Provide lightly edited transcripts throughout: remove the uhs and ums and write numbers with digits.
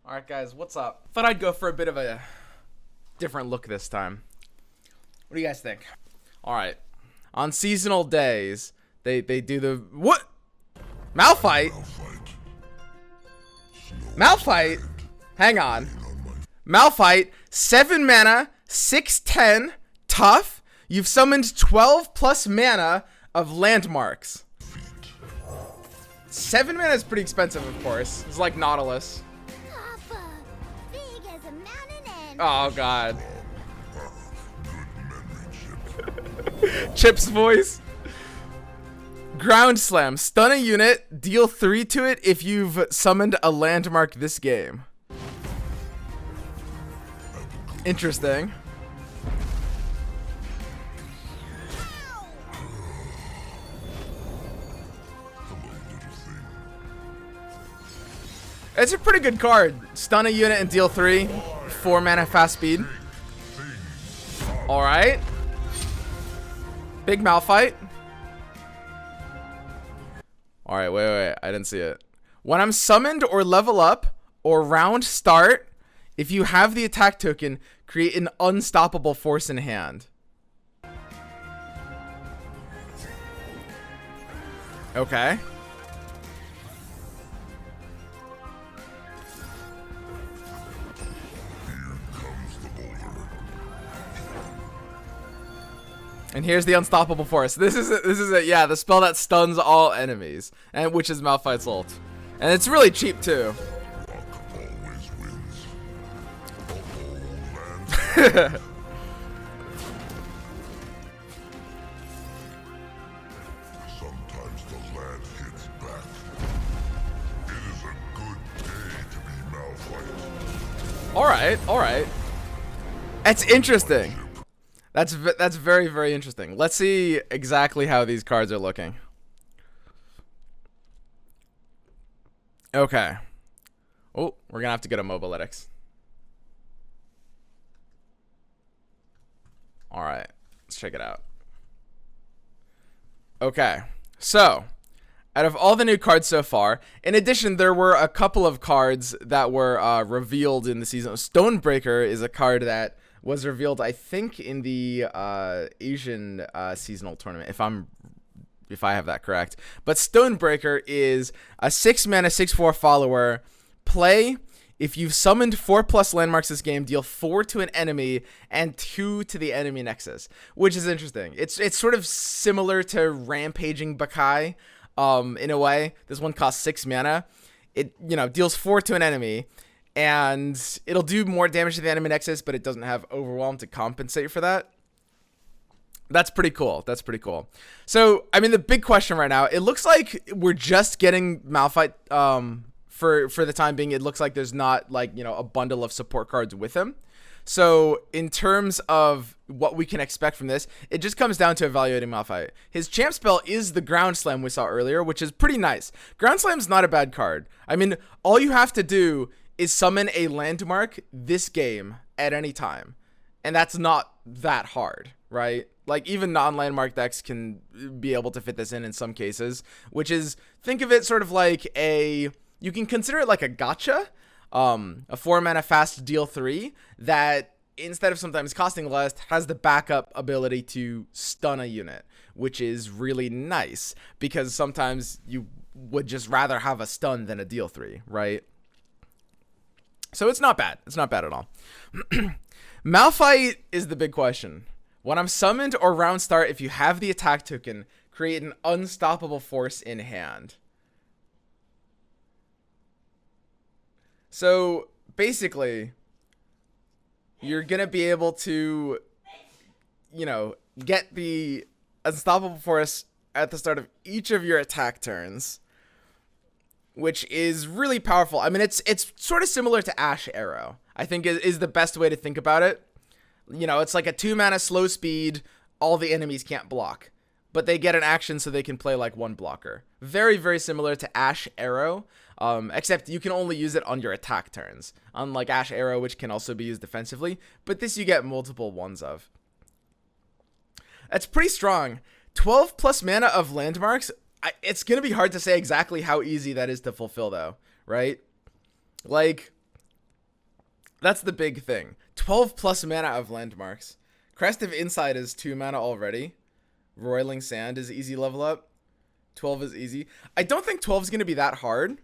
Alright guys, what's up? Thought I'd go for a bit of a different look this time. What do you guys think? Alright. On seasonal days, they do the... What? Malphite? Malphite? Hang on. Malphite, 7 mana, 6/10, tough. You've summoned 12 plus mana of landmarks. 7 mana is pretty expensive, of course. It's like Nautilus. Papa, big as a mountain and Oh, God. Chip's voice. Ground Slam. Stun a unit. Deal 3 to it if you've summoned a landmark this game. Interesting. It's a pretty good card. Stun a unit and deal 3. 4 mana fast speed. Alright. Big Malphite. Alright, wait. I didn't see it. When I'm summoned or level up or round start, if you have the attack token, create an unstoppable force in hand. Okay. And here's the unstoppable force. This is it. Yeah, the spell that stuns all enemies, and which is Malphite's ult. And it's really cheap too. Sometimes the lad hits back. It is a good day to be Malphite. All right. That's interesting. That's very, very interesting. Let's see exactly how these cards are looking. Okay. Oh, we're gonna have to go to Mobalytics. All right, let's check it out. Okay, so out of all the new cards so far, in addition, there were a couple of cards that were revealed in the season. Stonebreaker is a card that was revealed, I think, in the Asian seasonal tournament, if I have that correct. But Stonebreaker is a 6 mana 6/4 follower. Play. If you've summoned 4 plus landmarks this game, deal 4 to an enemy and 2 to the enemy nexus, which is interesting. It's sort of similar to Rampaging Bakai, in a way. This one costs 6 mana. It deals 4 to an enemy, and it'll do more damage to the enemy nexus, but it doesn't have Overwhelm to compensate for that. That's pretty cool. So, I mean, the big question right now, it looks like we're just getting Malphite, for the time being. It looks like there's not, like, a bundle of support cards with him. So, in terms of what we can expect from this, it just comes down to evaluating Malphite. His champ spell is the Ground Slam we saw earlier, which is pretty nice. Ground Slam's not a bad card. I mean, all you have to do is summon a landmark this game at any time. And that's not that hard, right? Like, even non-landmark decks can be able to fit this in some cases, which is, think of it sort of like you can consider it like a gacha, a 4 mana fast deal 3 that, instead of sometimes costing less, has the backup ability to stun a unit, which is really nice because sometimes you would just rather have a stun than a deal 3, right? So it's not bad. It's not bad at all. Malphite is the big question. When I'm summoned or round start, if you have the attack token, create an unstoppable force in hand. So basically, you're going to be able to, get the unstoppable force at the start of each of your attack turns, which is really powerful. I mean, it's sort of similar to Ash Arrow, I think is the best way to think about it. It's like a 2 mana slow speed, all the enemies can't block, but they get an action so they can play like one blocker. Very, very similar to Ash Arrow, except you can only use it on your attack turns, unlike Ash Arrow, which can also be used defensively, but this you get multiple ones of. That's pretty strong. 12 plus mana of landmarks. It's going to be hard to say exactly how easy that is to fulfill, though, right? Like, That's the big thing. 12 plus mana of landmarks. Crest of Insight is 2 mana already. Roiling Sand is easy level up. 12 is easy. I don't think 12 is going to be that hard.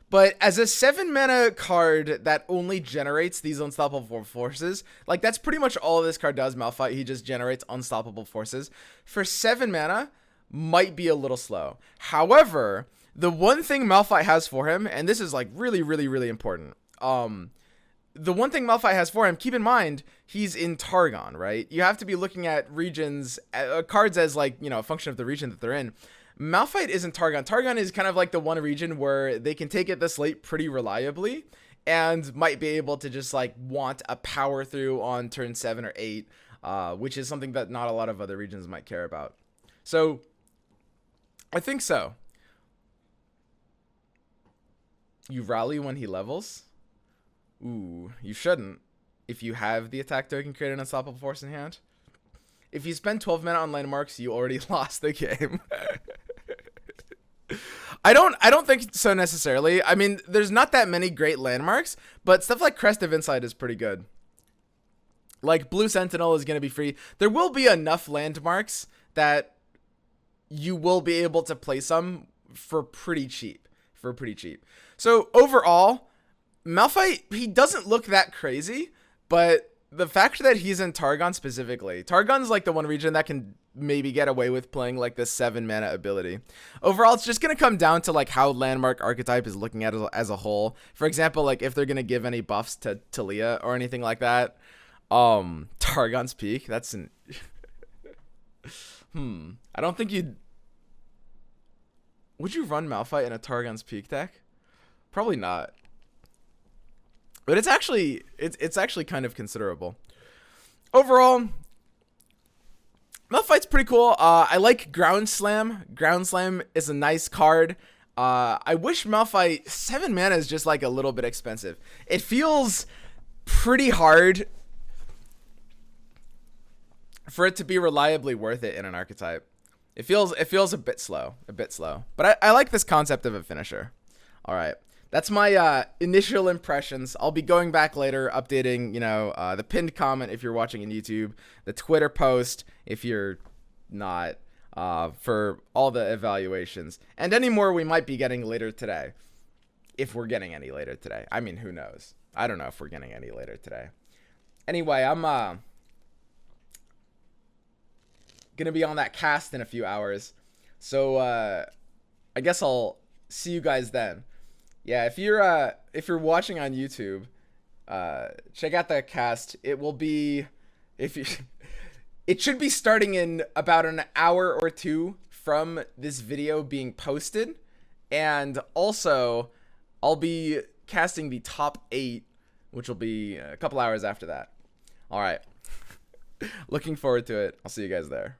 But as a 7 mana card that only generates these unstoppable forces, like that's pretty much all this card does, Malphite. He just generates unstoppable forces. For 7 mana, might be a little slow. However, the one thing Malphite has for him, and this is like really, really, really important. The one thing Malphite has for him, keep in mind, he's in Targon, right? You have to be looking at regions, cards as like, you know, a function of the region that they're in. Malphite isn't Targon. Targon is kind of like the one region where they can take it this late pretty reliably and might be able to just like want a power through on turn 7 or 8, which is something that not a lot of other regions might care about. So I think so. You rally when he levels? Ooh, you shouldn't. If you have the attack token, create an unstoppable force in hand. If you spend 12 mana on landmarks, you already lost the game. I don't think so necessarily. I mean, there's not that many great landmarks, but stuff like Crest of Insight is pretty good. Like Blue Sentinel is going to be free. There will be enough landmarks that you will be able to play some for pretty cheap. So overall, Malphite, he doesn't look that crazy, but the fact that he's in Targon specifically, Targon's like the one region that can maybe get away with playing like this 7 mana ability. Overall, it's just going to come down to like how landmark archetype is looking at it as a whole. For example, like if they're going to give any buffs to Talia or anything like that. Targon's Peak, that's an I don't think would you run Malphite in a Targon's Peak deck? Probably not. But it's actually kind of considerable. Overall, Malphite's pretty cool. I like Ground Slam. Ground Slam is a nice card. I wish Malphite 7 mana is just like a little bit expensive. It feels pretty hard for it to be reliably worth it in an archetype. It feels a bit slow, But I like this concept of a finisher. All right. That's my initial impressions. I'll be going back later, updating, you know, the pinned comment if you're watching on YouTube, the Twitter post if you're not, for all the evaluations, and any more we might be getting later today, if we're getting any later today. I mean, who knows? I don't know if we're getting any later today. Anyway, I'm gonna be on that cast in a few hours, so I guess I'll see you guys then. Yeah, if you're watching on YouTube, check out that cast. It will be, it should be starting in about an hour or two from this video being posted, and also I'll be casting the top 8, which will be a couple hours after that. All right, looking forward to it. I'll see you guys there.